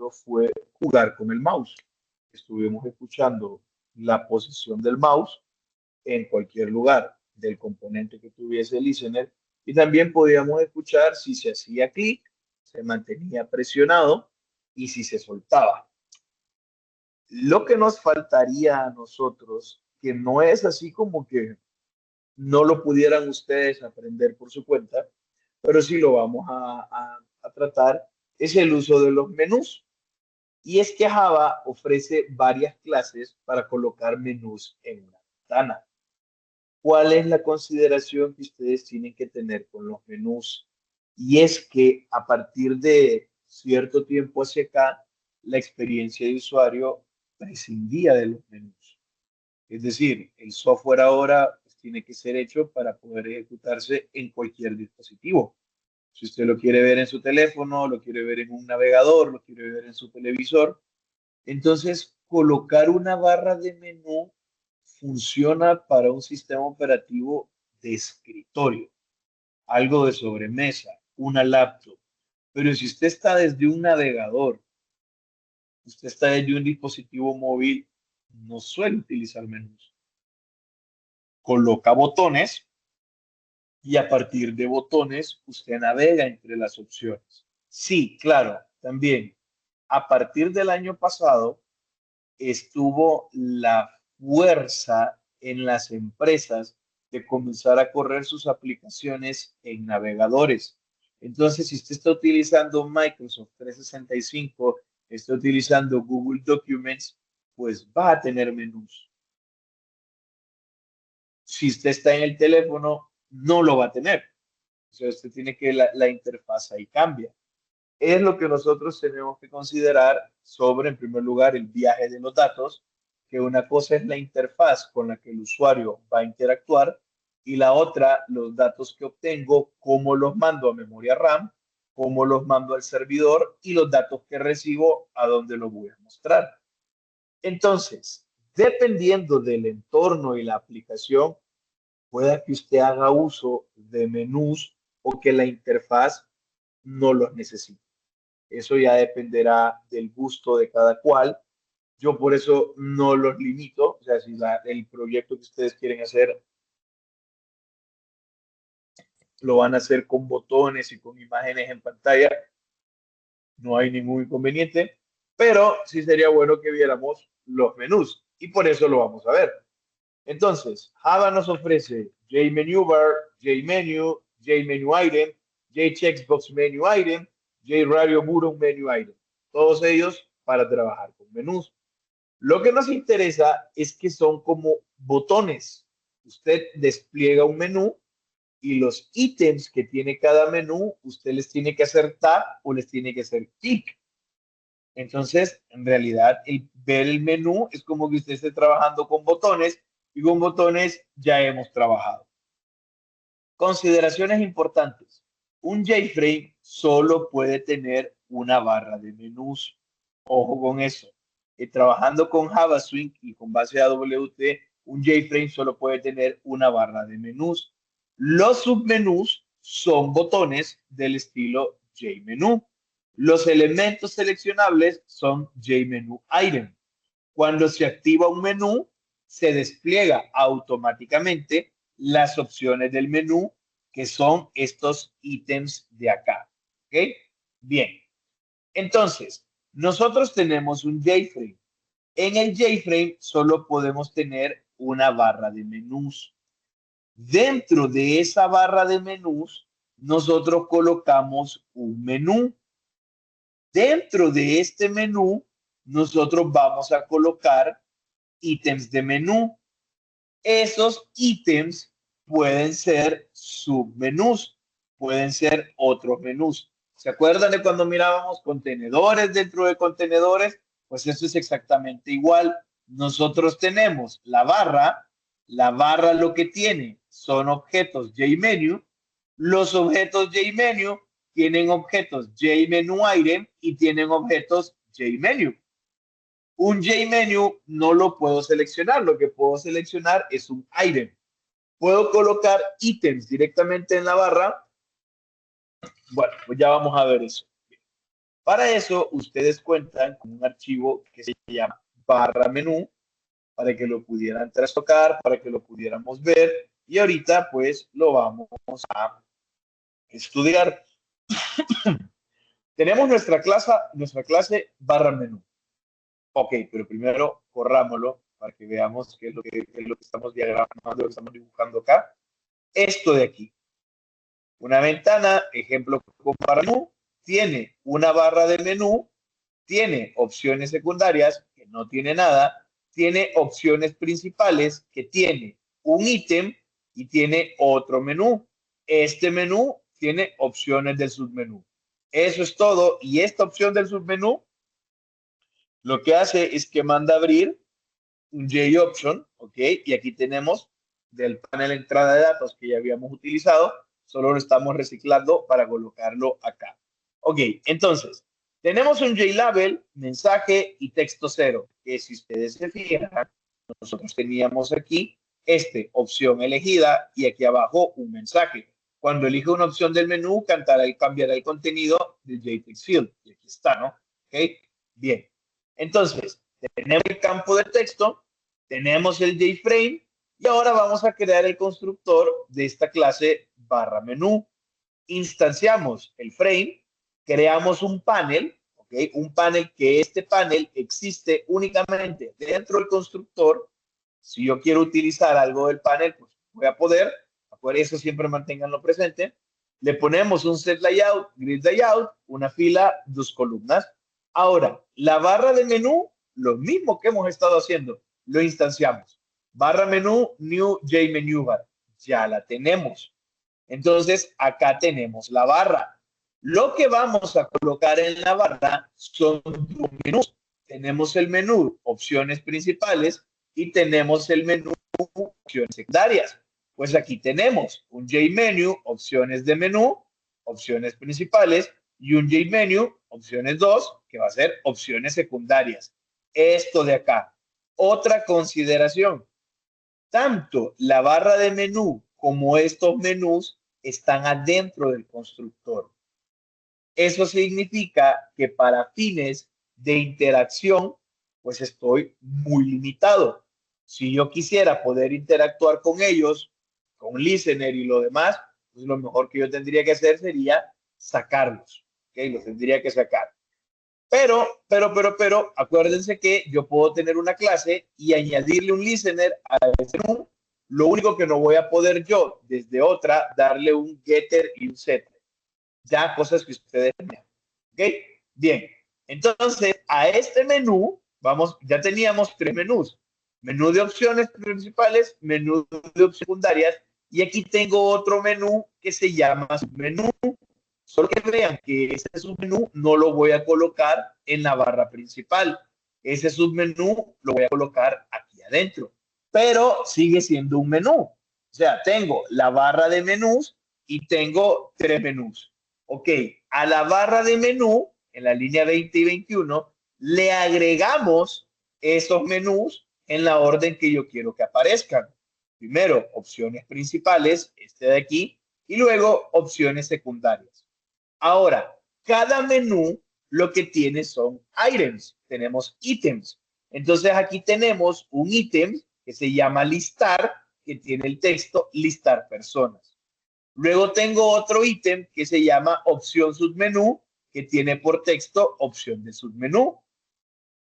nosotros fue jugar con el mouse. Estuvimos escuchando la posición del mouse en cualquier lugar del componente que tuviese el listener y también podíamos escuchar si se hacía clic, se mantenía presionado y si se soltaba. Lo que nos faltaría a nosotros, que no es así como que no lo pudieran ustedes aprender por su cuenta, pero sí lo vamos a tratar, es el uso de los menús. Y es que Java ofrece varias clases para colocar menús en una ventana. ¿Cuál es la consideración que ustedes tienen que tener con los menús? Y es que a partir de cierto tiempo hacia acá, la experiencia de usuario prescindía de los menús. Es decir, el software ahora pues, tiene que ser hecho para poder ejecutarse en cualquier dispositivo. Si usted lo quiere ver en su teléfono, lo quiere ver en un navegador, lo quiere ver en su televisor, entonces colocar una barra de menú funciona para un sistema operativo de escritorio, algo de sobremesa, una laptop. Pero si usted está desde un navegador, usted está desde un dispositivo móvil, no suele utilizar menús. Coloca botones y a partir de botones usted navega entre las opciones. Sí, claro, también a partir del año pasado estuvo la fuerza en las empresas de comenzar a correr sus aplicaciones en navegadores. Entonces, si usted está utilizando Microsoft 365, está utilizando Google Documents, pues va a tener menús. Si usted está en el teléfono, no lo va a tener. O sea, usted tiene que la interfaz ahí cambia. Es lo que nosotros tenemos que considerar sobre, en primer lugar, el viaje de los datos, que una cosa es la interfaz con la que el usuario va a interactuar y la otra, los datos que obtengo, cómo los mando a memoria RAM, cómo los mando al servidor y los datos que recibo, a dónde los voy a mostrar. Entonces, dependiendo del entorno y la aplicación, pueda que usted haga uso de menús o que la interfaz no los necesite. Eso ya dependerá del gusto de cada cual. Yo por eso no los limito. O sea, si el proyecto que ustedes quieren hacer lo van a hacer con botones y con imágenes en pantalla, no hay ningún inconveniente. Pero sí sería bueno que viéramos los menús y por eso lo vamos a ver. Entonces, Java nos ofrece JMenuBar, JMenu, JMenuItem, JCheckbox Menu Item, JRadio Button Menu Item. Todos ellos para trabajar con menús. Lo que nos interesa es que son como botones. Usted despliega un menú y los ítems que tiene cada menú, usted les tiene que hacer tab o les tiene que hacer clic. Entonces, en realidad, el ver el menú es como que usted esté trabajando con botones y con botones ya hemos trabajado. Consideraciones importantes. Un JFrame solo puede tener una barra de menús. Ojo con eso. Trabajando con Java Swing y con base AWT, un JFrame solo puede tener una barra de menús. Los submenús son botones del estilo JMenu. Los elementos seleccionables son JMenu Item. Cuando se activa un menú, se despliega automáticamente las opciones del menú, que son estos ítems de acá. ¿Ok? Bien. Entonces, nosotros tenemos un JFrame. En el JFrame solo podemos tener una barra de menús. Dentro de esa barra de menús, nosotros colocamos un menú. Dentro de este menú, nosotros vamos a colocar ítems de menú. Esos ítems pueden ser submenús, pueden ser otros menús. ¿Se acuerdan de cuando mirábamos contenedores dentro de contenedores? Pues eso es exactamente igual. Nosotros tenemos la barra lo que tiene son objetos JMenu, los objetos JMenu tienen objetos JMenuItem y tienen objetos JMenu. Un JMenu no lo puedo seleccionar, lo que puedo seleccionar es un item. Puedo colocar ítems directamente en la barra. Bueno, pues ya vamos a ver eso. Para eso, ustedes cuentan con un archivo que se llama barra menú, para que lo pudieran trastocar, para que lo pudiéramos ver. Y ahorita, pues, lo vamos a estudiar. Tenemos nuestra clase barra menú. Ok, pero primero corrámoslo para que veamos qué es lo que estamos diagramando, lo que estamos dibujando acá. Esto de aquí. Una ventana, ejemplo con barra menú, tiene una barra de menú, tiene opciones secundarias, que no tiene nada, tiene opciones principales, que tiene un ítem y tiene otro menú. Este menú tiene opciones del submenú. Eso es todo. Y esta opción del submenú lo que hace es que manda a abrir un JOption, ¿ok? Y aquí tenemos del panel entrada de datos que ya habíamos utilizado, solo lo estamos reciclando para colocarlo acá. Ok, entonces, tenemos un JLabel, mensaje y texto cero, que si ustedes se fijan, nosotros teníamos aquí opción elegida y aquí abajo un mensaje. Cuando elige una opción del menú, cantará y cambiará el contenido del JText Field. Y aquí está, ¿no? Ok, bien. Entonces, tenemos el campo de texto, tenemos el JFrame y ahora vamos a crear el constructor de esta clase barra menú. Instanciamos el frame, creamos un panel, ¿ok? Un panel que este panel existe únicamente dentro del constructor. Si yo quiero utilizar algo del panel, pues voy a poder. Por eso siempre manténganlo presente. Le ponemos un set layout, grid layout, una fila, dos columnas. Ahora, la barra de menú, lo mismo que hemos estado haciendo, lo instanciamos. Barra menú, new JMenu bar. Ya la tenemos. Entonces, acá tenemos la barra. Lo que vamos a colocar en la barra son dos menús. Tenemos el menú opciones principales y tenemos el menú opciones secundarias. Pues aquí tenemos un JMenu, opciones de menú, opciones principales y un JMenu, opciones 2, que va a ser opciones secundarias. Esto de acá. Otra consideración. Tanto la barra de menú como estos menús están adentro del constructor. Eso significa que para fines de interacción, pues estoy muy limitado. Si yo quisiera poder interactuar con ellos, con listener y lo demás, pues lo mejor que yo tendría que hacer sería sacarlos. ¿Ok? Los tendría que sacar. Pero, acuérdense que yo puedo tener una clase y añadirle un listener a ese menú. Lo único que no voy a poder yo, desde otra, darle un getter y un setter. Ya cosas que ustedes vean. ¿Ok? Bien. Entonces, a este menú, vamos, ya teníamos tres menús. Menú de opciones principales, menú de opciones secundarias, y aquí tengo otro menú que se llama submenú. Solo que vean que ese submenú no lo voy a colocar en la barra principal. Ese submenú lo voy a colocar aquí adentro. Pero sigue siendo un menú. O sea, tengo la barra de menús y tengo tres menús. Ok, a la barra de menú, en la línea 20 y 21, le agregamos esos menús en la orden que yo quiero que aparezcan. Primero, opciones principales, este de aquí, y luego opciones secundarias. Ahora, cada menú lo que tiene son items. Tenemos ítems. Entonces aquí tenemos un ítem que se llama listar, que tiene el texto listar personas. Luego tengo otro ítem que se llama opción submenú, que tiene por texto opción de submenú.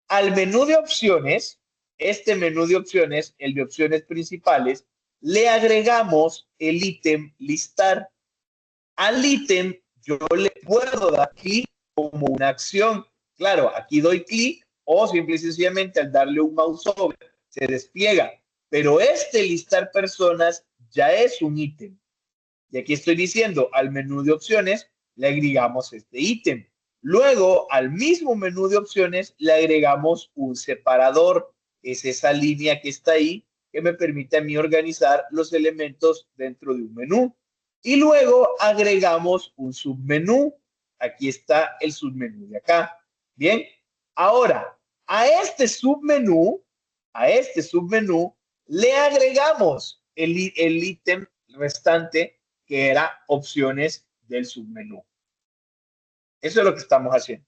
Al menú de opciones, este menú de opciones, el de opciones principales, le agregamos el ítem listar. Al ítem yo le puedo dar clic como una acción. Claro, aquí doy clic o simple y sencillamente al darle un mouse over se despliega. Pero este listar personas ya es un ítem. Y aquí estoy diciendo al menú de opciones le agregamos este ítem. Luego al mismo menú de opciones le agregamos un separador. Es esa línea que está ahí que me permite a mí organizar los elementos dentro de un menú. Y luego agregamos un submenú. Aquí está el submenú de acá. Bien, ahora a este submenú le agregamos el ítem restante que era opciones del submenú. Eso es lo que estamos haciendo.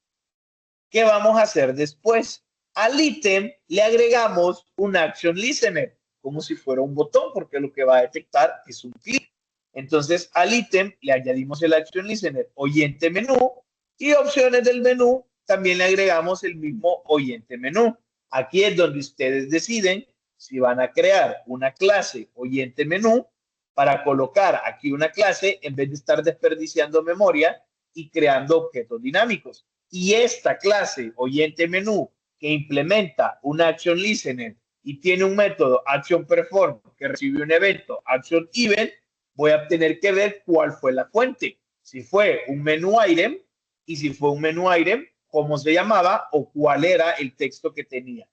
¿Qué vamos a hacer después? Al ítem le agregamos un action listener, como si fuera un botón, porque lo que va a detectar es un clic. Entonces, al ítem le añadimos el action listener oyente menú y opciones del menú también le agregamos el mismo oyente menú. Aquí es donde ustedes deciden si van a crear una clase oyente menú para colocar aquí una clase en vez de estar desperdiciando memoria y creando objetos dinámicos. Y esta clase oyente menú que implementa un action listener y tiene un método action perform que recibe un evento action event, voy a tener que ver cuál fue la fuente. Si fue un menú item y si fue un menú item, cómo se llamaba o cuál era el texto que tenía.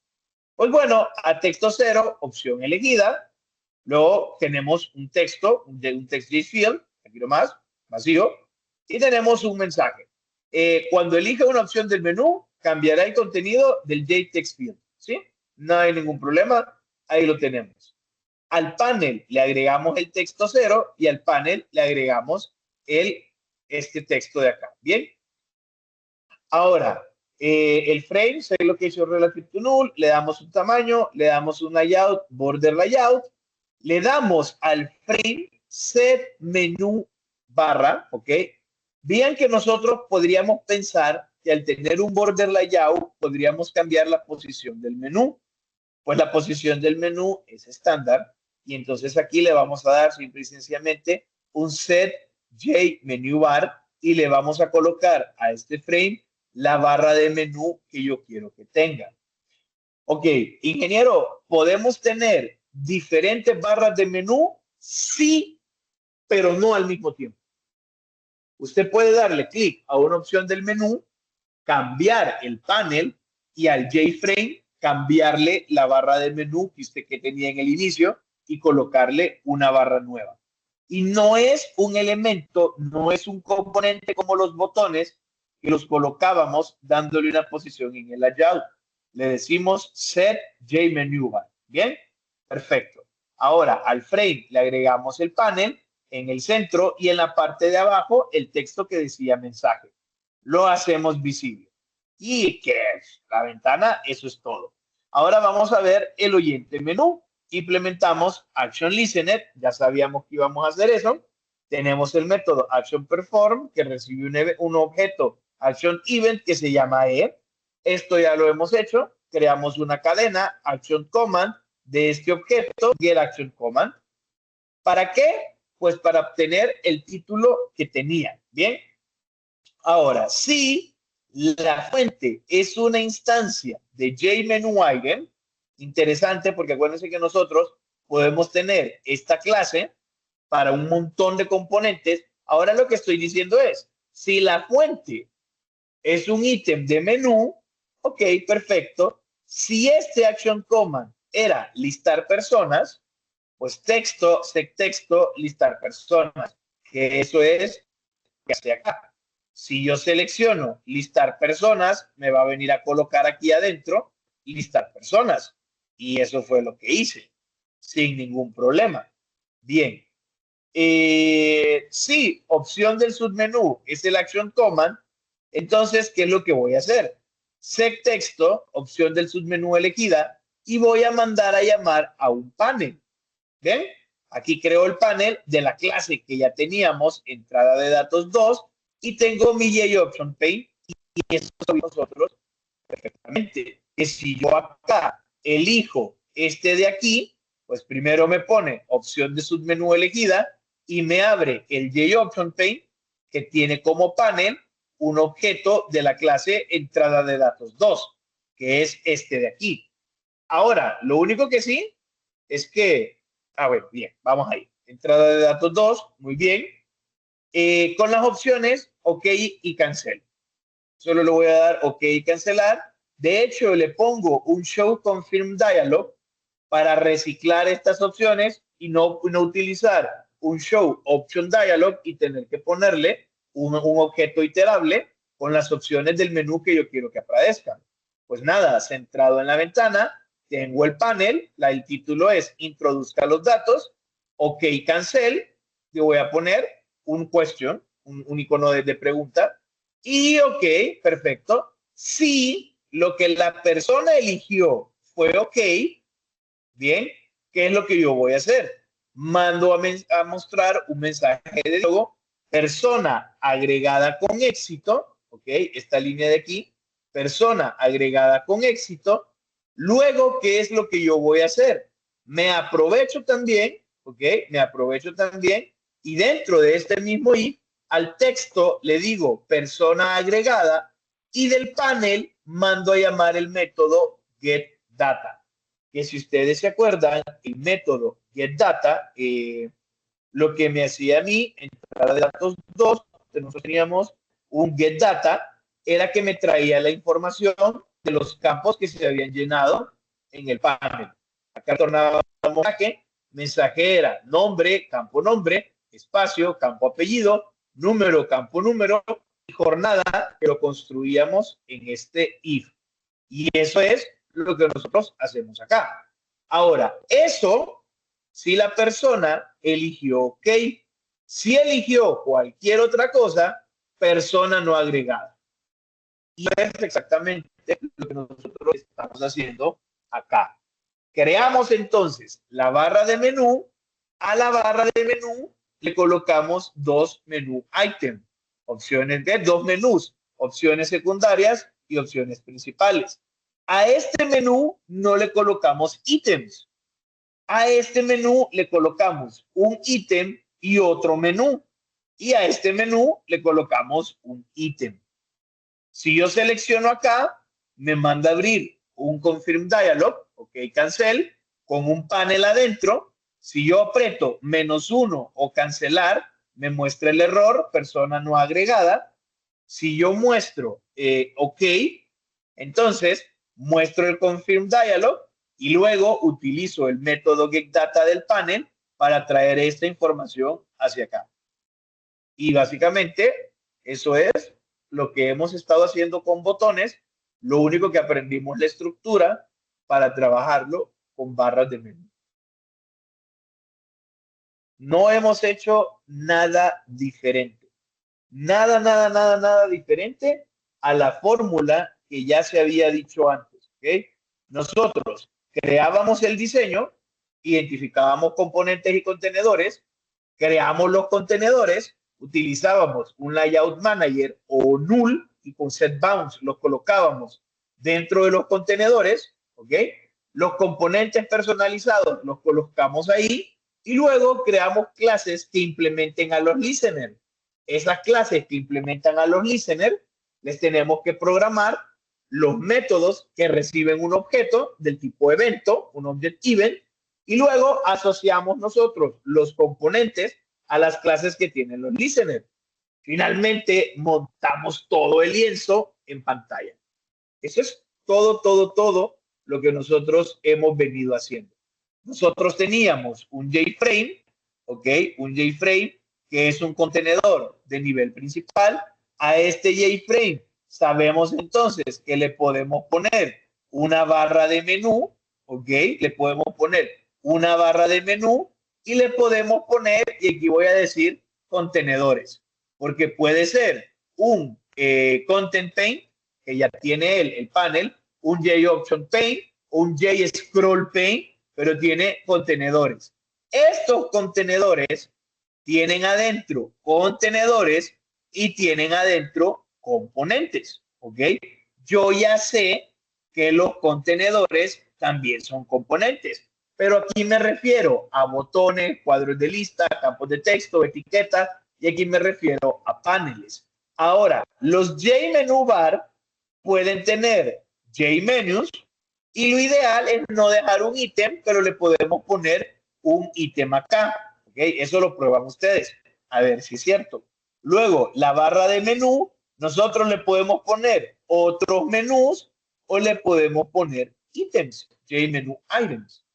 Pues bueno, a texto cero, opción elegida. Luego tenemos un texto, un text list field, aquí nomás, vacío, y tenemos un mensaje. Cuando elija una opción del menú, cambiará el contenido del JText field, ¿sí? No hay ningún problema, ahí lo tenemos. Al panel le agregamos el texto cero y al panel le agregamos este texto de acá, ¿bien? Ahora, el frame, say location relative to null, le damos un tamaño, le damos un layout, border layout, le damos al frame set menú barra, ¿ok? Vean que nosotros podríamos pensar que al tener un border layout podríamos cambiar la posición del menú. Pues la posición del menú es estándar y entonces aquí le vamos a dar simple y sencillamente un set J menu bar y le vamos a colocar a este frame la barra de menú que yo quiero que tenga. Ok, ingeniero, ¿podemos tener diferentes barras de menú? Sí, pero no al mismo tiempo. Usted puede darle clic a una opción del menú, cambiar el panel y al JFrame cambiarle la barra de menú que tenía en el inicio y colocarle una barra nueva. Y no es un elemento, no es un componente como los botones que los colocábamos dándole una posición en el layout. Le decimos set JMenu bar. ¿Bien? Perfecto. Ahora al frame le agregamos el panel en el centro y en la parte de abajo el texto que decía mensaje. Lo hacemos visible. Y que la ventana, eso es todo. Ahora vamos a ver el oyente menú. Implementamos Action Listener, ya sabíamos que íbamos a hacer eso. Tenemos el método Action Perform que recibe un objeto Action Event que se llama E. Esto ya lo hemos hecho. Creamos una cadena Action Command de este objeto, Get Action Command. ¿Para qué? Pues para obtener el título que tenía. Bien. Ahora, si la fuente es una instancia de JMenuItem, interesante porque acuérdense que nosotros podemos tener esta clase para un montón de componentes. Ahora lo que estoy diciendo es, si la fuente es un ítem de menú, ok, perfecto. Si este action command era listar personas, pues texto, texto, listar personas, que eso es que hace acá. Si yo selecciono listar personas, me va a venir a colocar aquí adentro listar personas. Y eso fue lo que hice, sin ningún problema. Bien. Sí, opción del submenú es el action command. Entonces, ¿qué es lo que voy a hacer? Set texto, opción del submenú elegida, y voy a mandar a llamar a un panel. ¿Ven? Aquí creo el panel de la clase que ya teníamos, entrada de datos 2, y tengo mi JOption Pane, y eso sabemos nosotros perfectamente. Que si yo acá elijo este de aquí, pues primero me pone opción de submenú elegida y me abre el JOption Pane que tiene como panel un objeto de la clase entrada de datos 2, que es este de aquí. Ahora, lo único que sí es que, bueno, bien, vamos ahí. Entrada de datos 2, muy bien. Con las opciones OK y cancel. Solo le voy a dar OK y cancelar. De hecho, le pongo un Show Confirm Dialog para reciclar estas opciones y no utilizar un Show Option Dialog y tener que ponerle un objeto iterable con las opciones del menú que yo quiero que aparezcan. Pues nada, centrado en la ventana, tengo el panel, el título es Introduzca los datos, OK Cancel, le voy a poner un question, un icono de pregunta, y OK, perfecto. Si lo que la persona eligió fue OK, bien, ¿qué es lo que yo voy a hacer? Mando a mostrar un mensaje de logo, persona agregada con éxito, ¿ok? Esta línea de aquí, persona agregada con éxito. Luego, ¿qué es lo que yo voy a hacer? Me aprovecho también, ¿ok? Me aprovecho también y dentro de este mismo if, al texto le digo persona agregada y del panel mando a llamar el método getData. Que si ustedes se acuerdan, el método getData, lo que me hacía a mí, entrada de datos 2, nosotros teníamos un getData, era que me traía la información de los campos que se habían llenado en el panel. Acá tornábamos mensaje, mensaje era nombre, campo nombre, espacio, campo apellido, número, campo número, y jornada que lo construíamos en este if. Y eso es lo que nosotros hacemos acá. Ahora, eso, si la persona eligió OK, si eligió cualquier otra cosa, persona no agregada. Y es exactamente lo que nosotros estamos haciendo acá. Creamos entonces la barra de menú. A la barra de menú le colocamos dos menú item, opciones de dos menús, opciones secundarias y opciones principales. A este menú no le colocamos ítems. A este menú le colocamos un ítem y otro menú. Y a este menú le colocamos un ítem. Si yo selecciono acá, me manda a abrir un confirm dialog, OK, cancel, con un panel adentro. Si yo aprieto -1 o cancelar, me muestra el error, persona no agregada. Si yo muestro OK, entonces muestro el confirm dialog y luego utilizo el método getData del panel para traer esta información hacia acá. Y básicamente eso es lo que hemos estado haciendo con botones. Lo único que aprendimos la estructura para trabajarlo con barras de menú. No hemos hecho nada diferente. Nada diferente a la fórmula que ya se había dicho antes. ¿Okay? Nosotros creábamos el diseño, identificábamos componentes y contenedores, creamos los contenedores, utilizábamos un layout manager o null y con set bounds los colocábamos dentro de los contenedores, ¿ok? Los componentes personalizados los colocamos ahí y luego creamos clases que implementen a los listeners. Esas clases que implementan a los listeners les tenemos que programar los métodos que reciben un objeto del tipo evento, un object event, y luego asociamos nosotros los componentes a las clases que tienen los listeners. Finalmente, montamos todo el lienzo en pantalla. Eso es todo lo que nosotros hemos venido haciendo. Nosotros teníamos un JFrame, ¿ok? Un JFrame que es un contenedor de nivel principal. A este JFrame sabemos entonces que le podemos poner una barra de menú, ¿ok? Le podemos poner una barra de menú y le podemos poner, y aquí voy a decir, contenedores, porque puede ser un content pane, que ya tiene el panel, un JOption pane, un JScroll pane, pero tiene contenedores. Estos contenedores tienen adentro contenedores y tienen adentro componentes, ¿ok? Yo ya sé que los contenedores también son componentes, pero aquí me refiero a botones, cuadros de lista, campos de texto, etiquetas, y aquí me refiero a paneles. Ahora, los JMenu bar pueden tener JMenus y lo ideal es no dejar un ítem, pero le podemos poner un ítem acá. ¿Okay? Eso lo prueban ustedes. A ver si es cierto. Luego, la barra de menú, nosotros le podemos poner otros menús o le podemos poner ítems, JMenu items.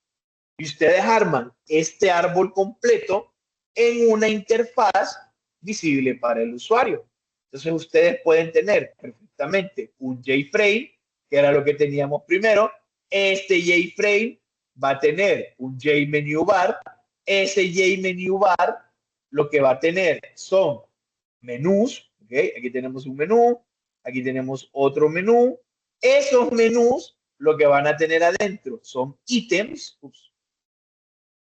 Y ustedes arman este árbol completo en una interfaz visible para el usuario. Entonces ustedes pueden tener perfectamente un JFrame, que era lo que teníamos primero. Este JFrame va a tener un JMenu bar. Ese JMenu bar lo que va a tener son menús. ¿Okay? Aquí tenemos un menú, Aquí tenemos otro menú. Esos menús lo que van a tener adentro son ítems. Ups.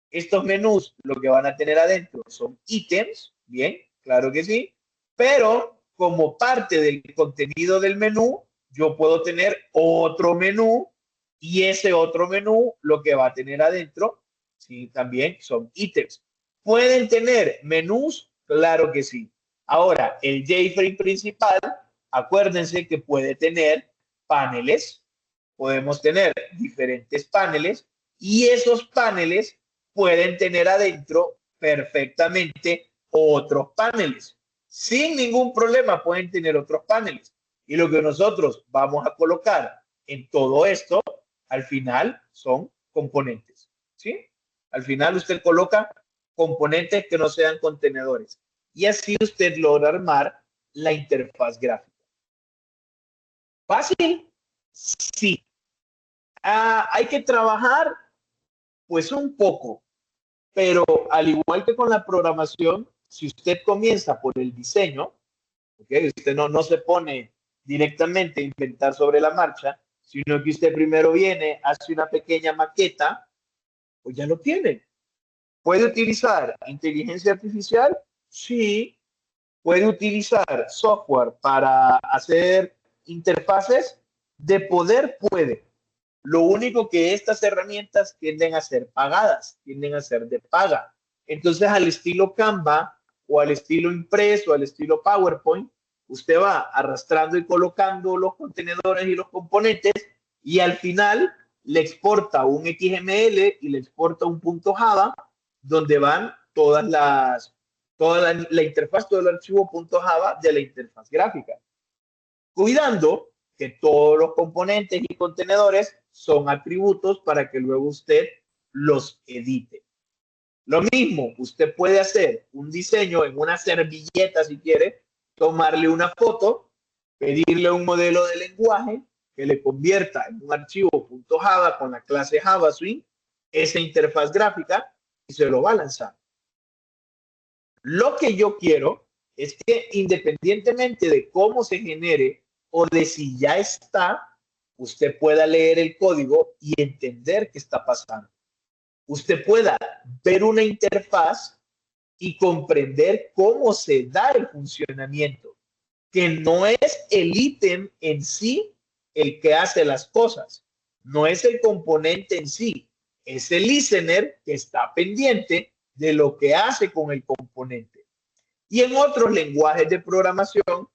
Estos menús lo que van a tener adentro son ítems. Bien, claro que sí. Pero como parte del contenido del menú, yo puedo tener otro menú y ese otro menú lo que va a tener adentro, sí, también son ítems. ¿Pueden tener menús? Claro que sí. Ahora, el JFrame principal, acuérdense que puede tener paneles. Podemos tener diferentes paneles y esos paneles pueden tener adentro perfectamente otros paneles. Sin ningún problema pueden tener otros paneles. Y lo que nosotros vamos a colocar en todo esto, al final, son componentes. ¿Sí? Al final usted coloca componentes que no sean contenedores. Y así usted logra armar la interfaz gráfica. ¿Fácil? Sí. Hay que trabajar, pues un poco, pero al igual que con la programación, si usted comienza por el diseño, ¿okay? Usted no se pone directamente a inventar sobre la marcha, sino que usted primero viene, hace una pequeña maqueta, pues ya lo tiene. ¿Puede utilizar inteligencia artificial? Sí. ¿Puede utilizar software para hacer interfaces? De poder puede. Lo único que estas herramientas tienden a ser pagadas, tienden a ser de paga. Entonces, al estilo Canva o al estilo impreso, al estilo PowerPoint, usted va arrastrando y colocando los contenedores y los componentes y al final le exporta un XML y le exporta un punto Java donde van toda la interfaz, todo el archivo punto Java de la interfaz gráfica, cuidando que todos los componentes y contenedores son atributos para que luego usted los edite. Lo mismo, usted puede hacer un diseño en una servilleta si quiere, tomarle una foto, pedirle un modelo de lenguaje que le convierta en un archivo .java con la clase JavaSwing, esa interfaz gráfica, y se lo va a lanzar. Lo que yo quiero es que independientemente de cómo se genere o de si ya está, usted pueda leer el código y entender qué está pasando. Usted pueda ver una interfaz y comprender cómo se da el funcionamiento, que no es el ítem en sí el que hace las cosas, no es el componente en sí, es el listener que está pendiente de lo que hace con el componente. Y en otros lenguajes de programación,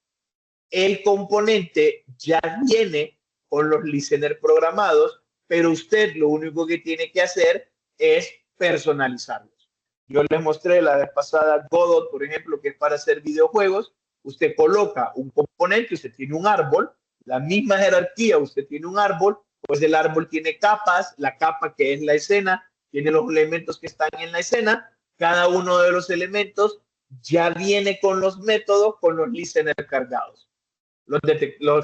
el componente ya viene con los listeners programados, pero usted lo único que tiene que hacer es personalizarlos. Yo les mostré la vez pasada Godot, por ejemplo, que es para hacer videojuegos. Usted coloca un componente, usted tiene un árbol, la misma jerarquía, usted tiene un árbol, pues el árbol tiene capas, la capa que es la escena, tiene los elementos que están en la escena, cada uno de los elementos ya viene con los métodos, con los listeners cargados. Los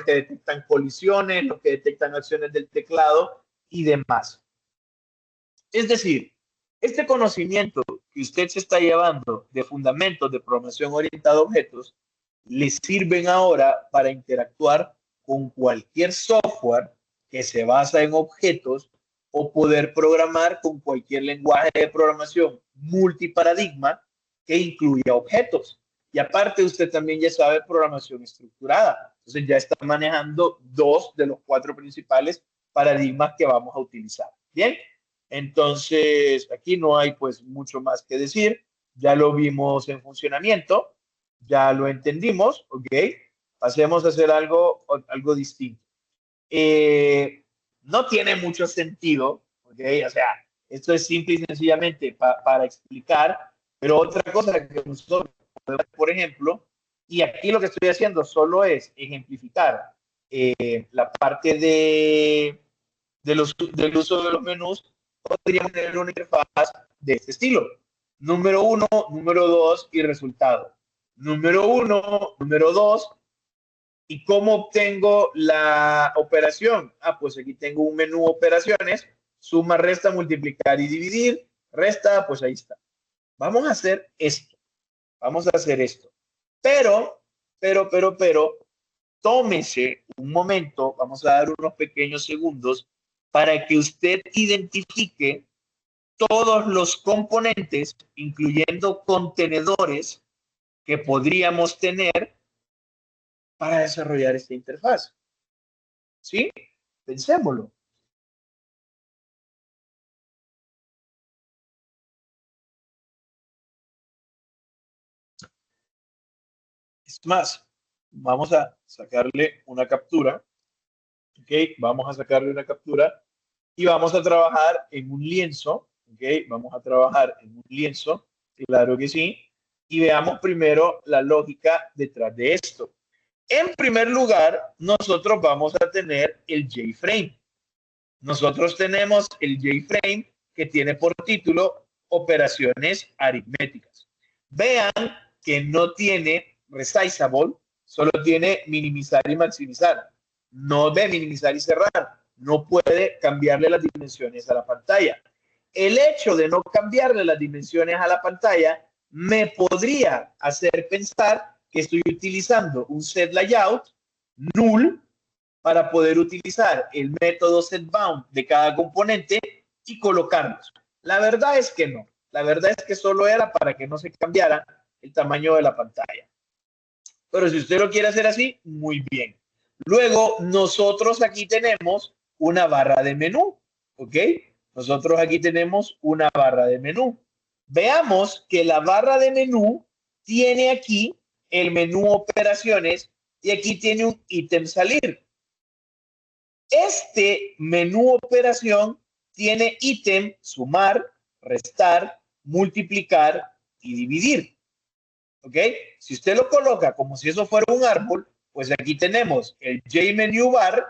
que detectan colisiones, los que detectan acciones del teclado y demás. Es decir, este conocimiento que usted se está llevando de fundamentos de programación orientada a objetos le sirven ahora para interactuar con cualquier software que se basa en objetos o poder programar con cualquier lenguaje de programación multiparadigma que incluya objetos. Y aparte usted también ya sabe programación estructurada. Entonces ya está manejando 2 de los 4 principales paradigmas que vamos a utilizar. Bien, entonces aquí no hay pues mucho más que decir. Ya lo vimos en funcionamiento, ya lo entendimos, ¿ok? Pasemos a hacer algo distinto. No tiene mucho sentido, ¿ok? O sea, esto es simple y sencillamente para explicar, pero otra cosa que nosotros podemos, por ejemplo, y aquí lo que estoy haciendo solo es ejemplificar la parte del uso de los menús, podríamos tener una interfaz de este estilo. Número 1, número 2 y resultado. Número 1, número 2. ¿Y cómo obtengo la operación? Pues aquí tengo un menú operaciones, suma, resta, multiplicar y dividir. Resta, pues ahí está. Vamos a hacer esto. Vamos a hacer esto. Pero, tómese un momento, vamos a dar unos pequeños segundos para que usted identifique todos los componentes, incluyendo contenedores que podríamos tener para desarrollar esta interfaz. ¿Sí? Pensémoslo. Es más, vamos a sacarle una captura. ¿Ok? Vamos a sacarle una captura y vamos a trabajar en un lienzo. ¿Ok? Vamos a trabajar en un lienzo. Claro que sí. Y veamos primero la lógica detrás de esto. En primer lugar, nosotros vamos a tener el JFrame. Nosotros tenemos el JFrame que tiene por título operaciones aritméticas. Vean que no tiene resizable, solo tiene minimizar y maximizar. No ve minimizar y cerrar. No puede cambiarle las dimensiones a la pantalla. El hecho de no cambiarle las dimensiones a la pantalla me podría hacer pensar que estoy utilizando un set layout null para poder utilizar el método setBound de cada componente y colocarlos. La verdad es que no. La verdad es que solo era para que no se cambiara el tamaño de la pantalla. Pero si usted lo quiere hacer así, muy bien. Luego, nosotros aquí tenemos una barra de menú, ¿ok? Nosotros aquí tenemos una barra de menú. Veamos que la barra de menú tiene aquí el menú operaciones y aquí tiene un ítem salir. Este menú operación tiene ítem sumar, restar, multiplicar y dividir. ¿Ok? Si usted lo coloca como si eso fuera un árbol, pues aquí tenemos el JMenu bar.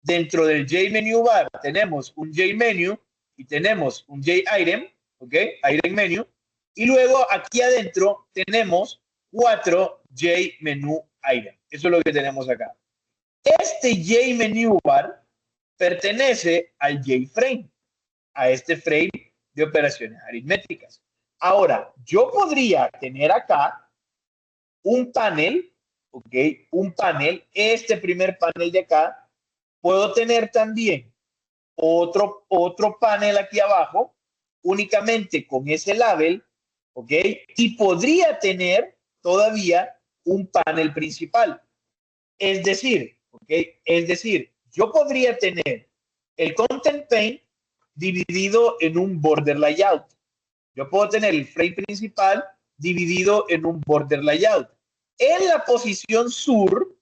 Dentro del JMenu bar tenemos un JMenu y tenemos un JItem, ¿ok? Item menu. Y luego aquí adentro tenemos 4 JMenu item. Eso es lo que tenemos acá. Este JMenu bar pertenece al JFrame, a este frame de operaciones aritméticas. Ahora, yo podría tener acá un panel, ¿ok? Un panel, este primer panel de acá, puedo tener también otro panel aquí abajo, únicamente con ese label, ¿ok? Y podría tener todavía un panel principal. Es decir, ¿ok? Es decir, yo podría tener el content pane dividido en un border layout. Yo puedo tener el frame principal dividido en un border layout. En la posición sur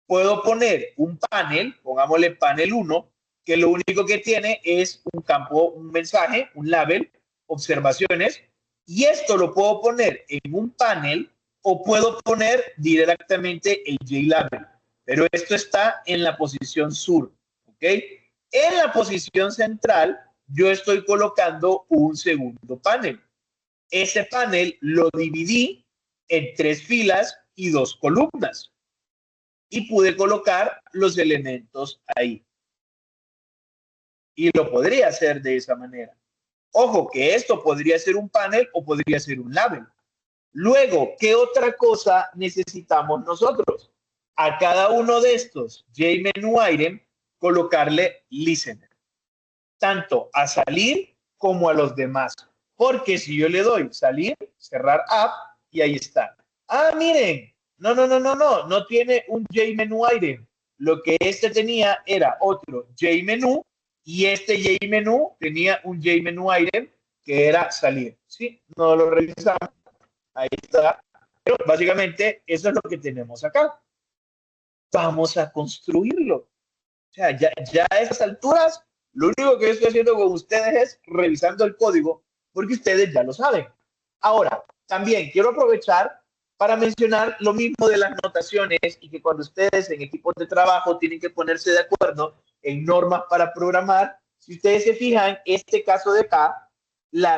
puedo poner un panel, pongámosle panel 1, que lo único que tiene es un campo, un mensaje, un label, observaciones, y esto lo puedo poner en un panel o puedo poner directamente el JLabel. Pero esto está en la posición sur, ¿ok? En la posición central, yo estoy colocando un segundo panel. Ese panel lo dividí en 3 filas y 2 columnas y pude colocar los elementos ahí. Y lo podría hacer de esa manera. Ojo, que esto podría ser un panel o podría ser un label. Luego, ¿qué otra cosa necesitamos nosotros? A cada uno de estos JMenu item, colocarle listener. Tanto a salir como a los demás. Porque si yo le doy salir, cerrar app, y ahí está. Ah, miren, no tiene un JMenu item. Lo que este tenía era otro JMenu y este JMenu tenía un JMenu item que era salir. Sí, no lo revisamos. Ahí está. Pero básicamente eso es lo que tenemos acá. Vamos a construirlo. O sea, ya a estas alturas, lo único que estoy haciendo con ustedes es revisando el código, porque ustedes ya lo saben. Ahora, también quiero aprovechar para mencionar lo mismo de las notaciones y que cuando ustedes en equipos de trabajo tienen que ponerse de acuerdo en normas para programar, si ustedes se fijan, este caso de acá,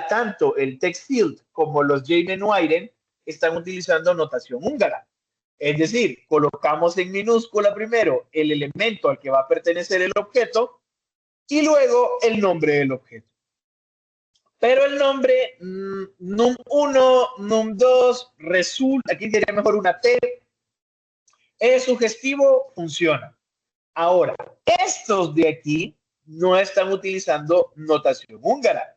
tanto el text field como los JMenu item están utilizando notación húngara. Es decir, colocamos en minúscula primero el elemento al que va a pertenecer el objeto y luego el nombre del objeto. Pero el nombre num1, num2, resulta, aquí sería mejor una T, Es sugestivo, funciona. Ahora, estos de aquí no están utilizando notación húngara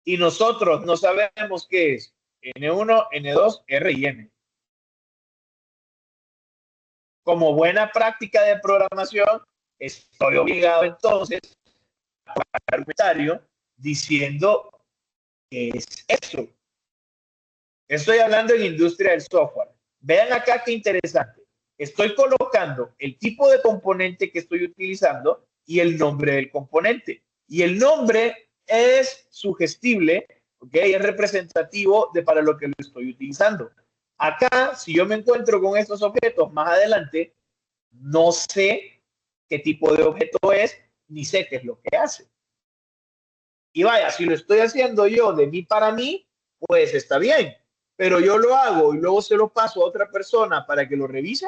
y nosotros no sabemos qué es N1, N2, R y M. Como buena práctica de programación, estoy obligado entonces a argumentario diciendo que es eso. Estoy hablando en industria del software. Vean acá qué interesante. Estoy colocando el tipo de componente que estoy utilizando y el nombre del componente. Y el nombre es sugestible, ¿ok? Es representativo de para lo que lo estoy utilizando. Acá, si yo me encuentro con estos objetos más adelante, no sé qué tipo de objeto es, ni sé qué es lo que hace. Y vaya, si lo estoy haciendo yo de mí para mí, pues está bien. Pero yo lo hago y luego se lo paso a otra persona para que lo revise,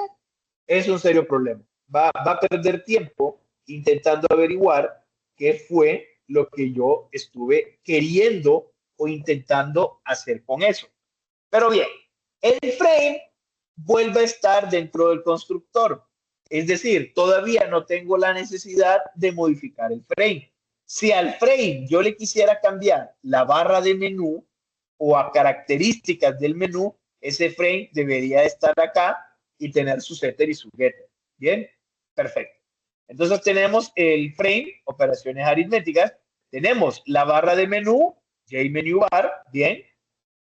es un serio problema. Va a perder tiempo intentando averiguar qué fue lo que yo estuve queriendo o intentando hacer con eso. Pero bien, el frame vuelve a estar dentro del constructor. Es decir, todavía no tengo la necesidad de modificar el frame. Si al frame yo le quisiera cambiar la barra de menú o a características del menú, ese frame debería estar acá y tener su setter y su getter. Bien, perfecto. Entonces tenemos el frame, operaciones aritméticas, tenemos la barra de menú, JMenuBar, bien,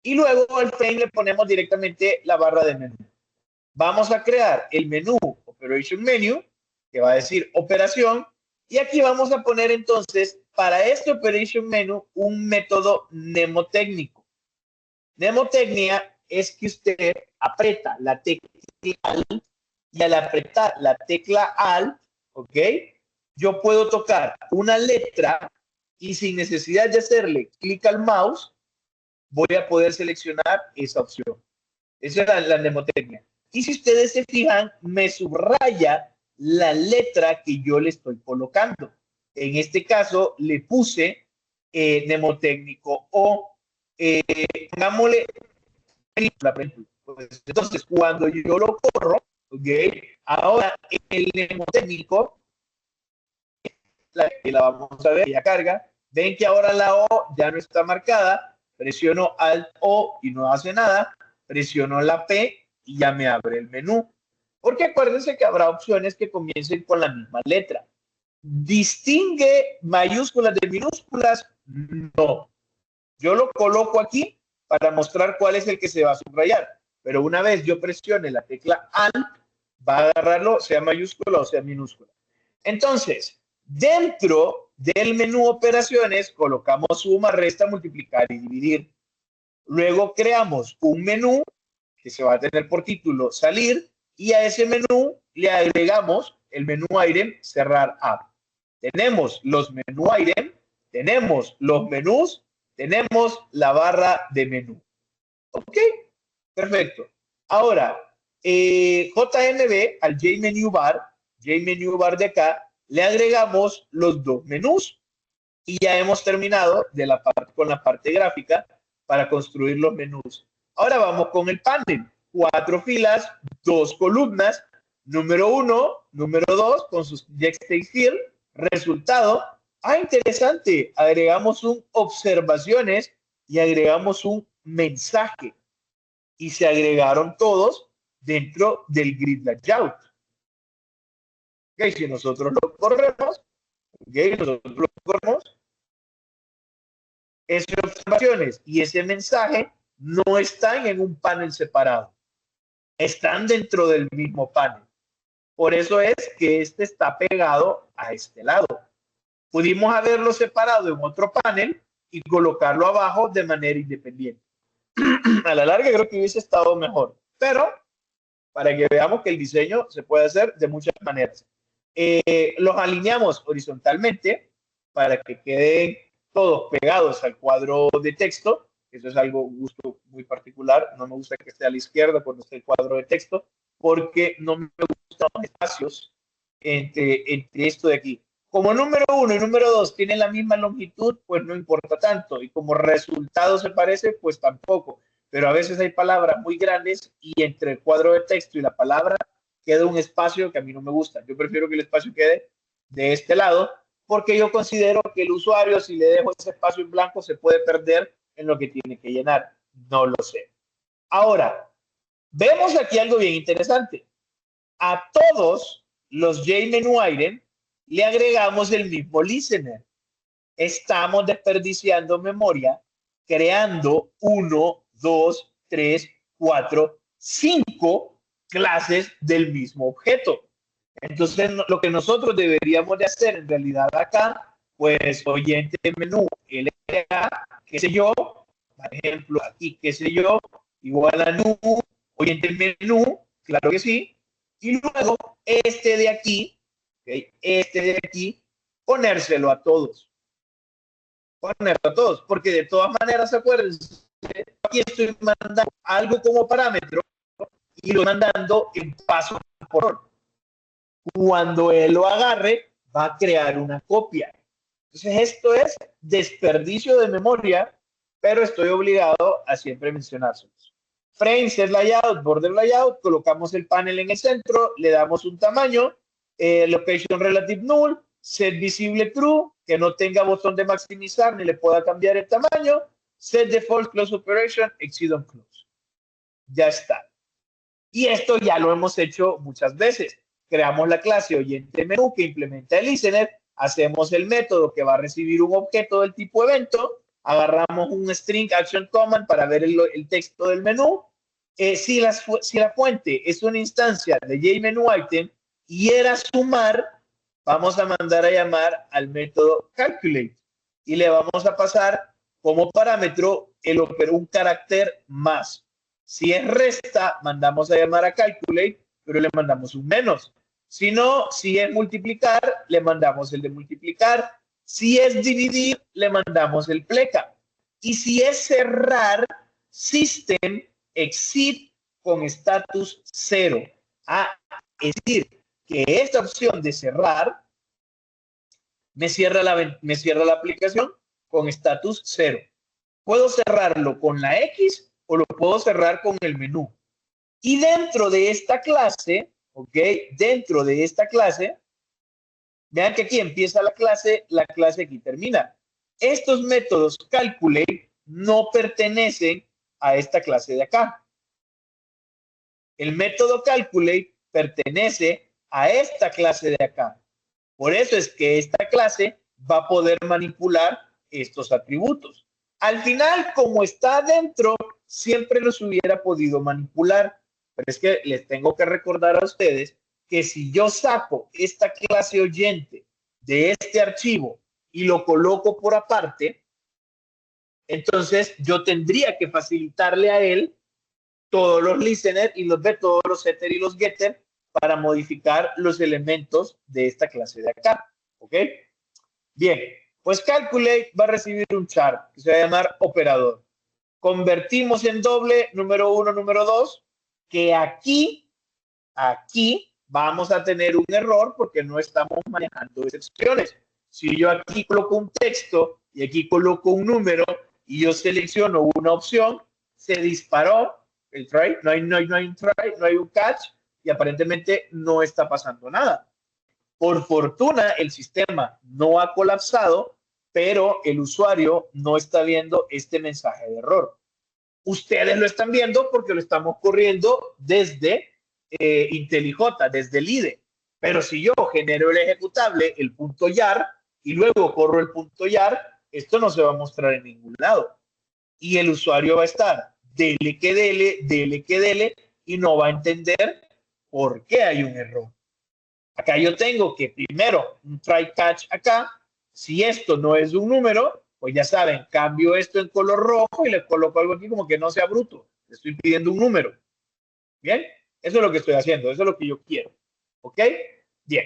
y luego al frame le ponemos directamente la barra de menú. Vamos a crear el menú Operation Menu, que va a decir operación, y aquí vamos a poner entonces para este Operation Menu un método mnemotécnico. Mnemotecnia es que usted aprieta la tecla Alt y al apretar la tecla Alt, ¿ok? Yo puedo tocar una letra y sin necesidad de hacerle clic al mouse, voy a poder seleccionar esa opción. Esa es la mnemotecnia. Y si ustedes se fijan, me subraya la letra que yo le estoy colocando. En este caso, le puse mnemotécnico o pongámosle pues, entonces, cuando yo lo corro, ¿okay? Ahora el mnemotécnico, que la vamos a ver, ya carga, ven que ahora la O ya no está marcada, presiono Alt O y no hace nada, presiono la P y ya me abre el menú. Porque acuérdense que habrá opciones que comiencen con la misma letra. ¿Distingue mayúsculas de minúsculas? No. Yo lo coloco aquí para mostrar cuál es el que se va a subrayar. Pero una vez yo presione la tecla Alt, va a agarrarlo, sea mayúscula o sea minúscula. Entonces, dentro del menú operaciones, colocamos suma, resta, multiplicar y dividir. Luego creamos un menú que se va a tener por título salir y a ese menú le agregamos el menú item cerrar app. Tenemos los menú item, tenemos los menús, tenemos la barra de menú. Ok, perfecto. Ahora, JMB al JMenuBar de acá, le agregamos los dos menús y ya hemos terminado con la parte gráfica para construir los menús. Ahora vamos con el panel. 4 filas, 2 columnas, número 1, número 2 con sus Text Field, resultado. Interesante, agregamos un observaciones y agregamos un mensaje y se agregaron todos dentro del grid layout. Okay, si nosotros lo corremos, nosotros lo corremos, esas observaciones y ese mensaje no están en un panel separado, están dentro del mismo panel. Por eso es que este está pegado a este lado. Pudimos haberlo separado en otro panel y colocarlo abajo de manera independiente. A la larga creo que hubiese estado mejor, pero para que veamos que el diseño se puede hacer de muchas maneras. Los alineamos horizontalmente para que queden todos pegados al cuadro de texto. Eso es algo, un gusto muy particular. No me gusta que esté a la izquierda cuando esté el cuadro de texto, porque no me gustan los espacios entre esto de aquí. Como número 1 y número 2 tienen la misma longitud, pues no importa tanto. Y como resultado se parece, pues tampoco. Pero a veces hay palabras muy grandes y entre el cuadro de texto y la palabra queda un espacio que a mí no me gusta. Yo prefiero que el espacio quede de este lado, porque yo considero que el usuario, si le dejo ese espacio en blanco, se puede perder en lo que tiene que llenar. No lo sé. Ahora, vemos aquí algo bien interesante. A todos los JMenu item le agregamos el mismo listener. Estamos desperdiciando memoria creando 1, 2, 3, 4, 5 clases del mismo objeto. Entonces, lo que nosotros deberíamos de hacer en realidad acá, pues oyente menú LA, qué sé yo, por ejemplo, aquí, qué sé yo, igual a nu, oyente menú, claro que sí, y luego este de aquí, ¿okay? Este de aquí, ponérselo a todos. Ponerlo a todos, porque de todas maneras, acuérdense, aquí estoy mandando algo como parámetro y lo mandando en paso por hora. Cuando él lo agarre, va a crear una copia. Entonces, esto es desperdicio de memoria, pero estoy obligado a siempre mencionárselos. Frame, set layout, border layout, colocamos el panel en el centro, le damos un tamaño, location relative null, set visible true, que no tenga botón de maximizar ni le pueda cambiar el tamaño, set default close operation, exceed on close. Ya está. Y esto ya lo hemos hecho muchas veces. Creamos la clase oyente menú que implementa el listener, hacemos el método que va a recibir un objeto del tipo evento, agarramos un string action command para ver el texto del menú. Si la fuente es una instancia de JMenuItem y era sumar, vamos a mandar a llamar al método calculate y le vamos a pasar como parámetro un carácter más. Si es resta, mandamos a llamar a calculate, pero le mandamos un menos. Si no, si es multiplicar, le mandamos el de multiplicar. Si es dividir, le mandamos el pleca. Y si es cerrar, system exit con status 0. Es decir, que esta opción de cerrar me cierra la aplicación con status 0. Puedo cerrarlo con la X o lo puedo cerrar con el menú. Y dentro de esta clase, ¿ok? Dentro de esta clase, vean que aquí empieza la clase aquí termina. Estos métodos calculate no pertenecen a esta clase de acá. El método calculate pertenece a esta clase de acá. Por eso es que esta clase va a poder manipular estos atributos. Al final, como está dentro, siempre los hubiera podido manipular. Pero es que les tengo que recordar a ustedes que si yo saco esta clase oyente de este archivo y lo coloco por aparte, entonces yo tendría que facilitarle a él todos los listeners y todos los setters y los getters para modificar los elementos de esta clase de acá. ¿Ok? Bien, pues calculate va a recibir un char que se va a llamar operador. Convertimos en doble número 1, número 2, que aquí vamos a tener un error porque no estamos manejando excepciones. Si yo aquí coloco un texto y aquí coloco un número y yo selecciono una opción, se disparó el try, no hay un try, no hay un catch y aparentemente no está pasando nada. Por fortuna, el sistema no ha colapsado, pero el usuario no está viendo este mensaje de error. Ustedes lo están viendo porque lo estamos corriendo desde IntelliJ, desde el IDE. Pero si yo genero el ejecutable, el .jar, y luego corro el .jar, esto no se va a mostrar en ningún lado. Y el usuario va a estar dele que dele, y no va a entender por qué hay un error. Acá yo tengo que primero un try catch acá. Si esto no es un número, pues ya saben, cambio esto en color rojo y le coloco algo aquí como que no sea bruto. Le estoy pidiendo un número. Bien, eso es lo que estoy haciendo, eso es lo que yo quiero. ¿Ok? Bien.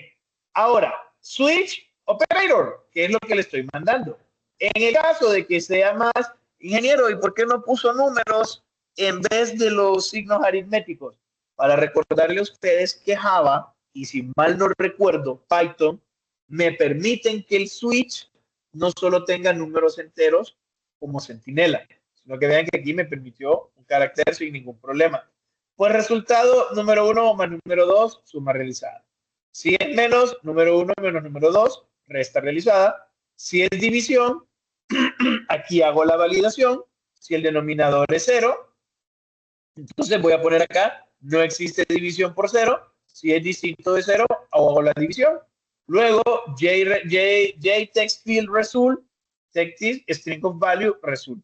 Ahora, switch operator, que es lo que le estoy mandando. En el caso de que sea más, ingeniero, ¿y por qué no puso números en vez de los signos aritméticos? Para recordarle a ustedes que Java, y si mal no recuerdo, Python, me permiten que el switch no solo tenga números enteros como centinela, sino que vean que aquí me permitió un carácter sin ningún problema. Pues resultado número 1 más número 2, suma realizada. Si es menos número 1 menos número 2, resta realizada. Si es división, aquí hago la validación. Si el denominador es 0, entonces voy a poner acá, no existe división por 0. Si es distinto de 0, hago la división. Luego, text field result, text string of value result.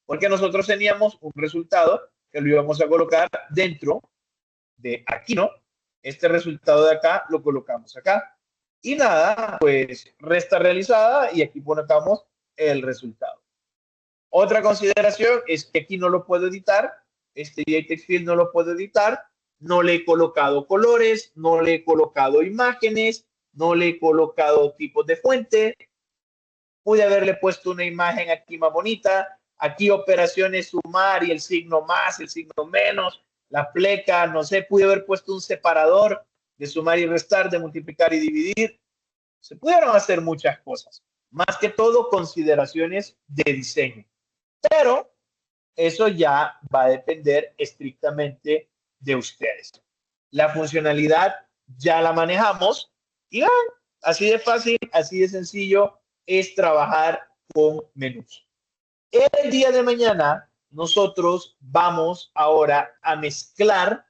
Porque nosotros teníamos un resultado que lo íbamos a colocar dentro de aquí, ¿no? Este resultado de acá lo colocamos acá. Y nada, pues resta realizada y aquí colocamos el resultado. Otra consideración es que aquí no lo puedo editar. Este JText field no lo puedo editar. No le he colocado colores, no le he colocado imágenes, no le he colocado tipos de fuente. Pude haberle puesto una imagen aquí más bonita. Aquí operaciones sumar y el signo más, el signo menos, la pleca, no sé, pude haber puesto un separador de sumar y restar, de multiplicar y dividir. Se pudieron hacer muchas cosas. Más que todo, consideraciones de diseño. Pero eso ya va a depender estrictamente de ustedes. La funcionalidad ya la manejamos y así de fácil, así de sencillo es trabajar con menús. El día de mañana nosotros vamos ahora a mezclar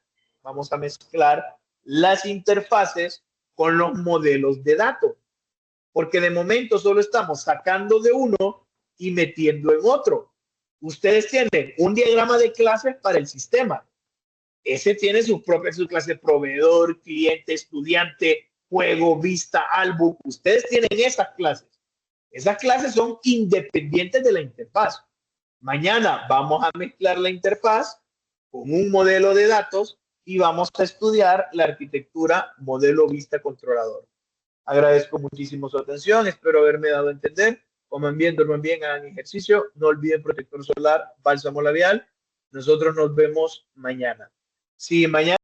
las interfaces con los modelos de datos, porque de momento solo estamos sacando de uno y metiendo en otro. Ustedes tienen un diagrama de clases para el sistema. Ese tiene su clase proveedor, cliente, estudiante, juego, vista, álbum. Ustedes tienen esas clases. Esas clases son independientes de la interfaz. Mañana vamos a mezclar la interfaz con un modelo de datos y vamos a estudiar la arquitectura modelo vista controlador. Agradezco muchísimo su atención, espero haberme dado a entender. Coman bien, duerman bien, hagan ejercicio. No olviden protector solar, bálsamo labial. Nosotros nos vemos mañana. Si mañana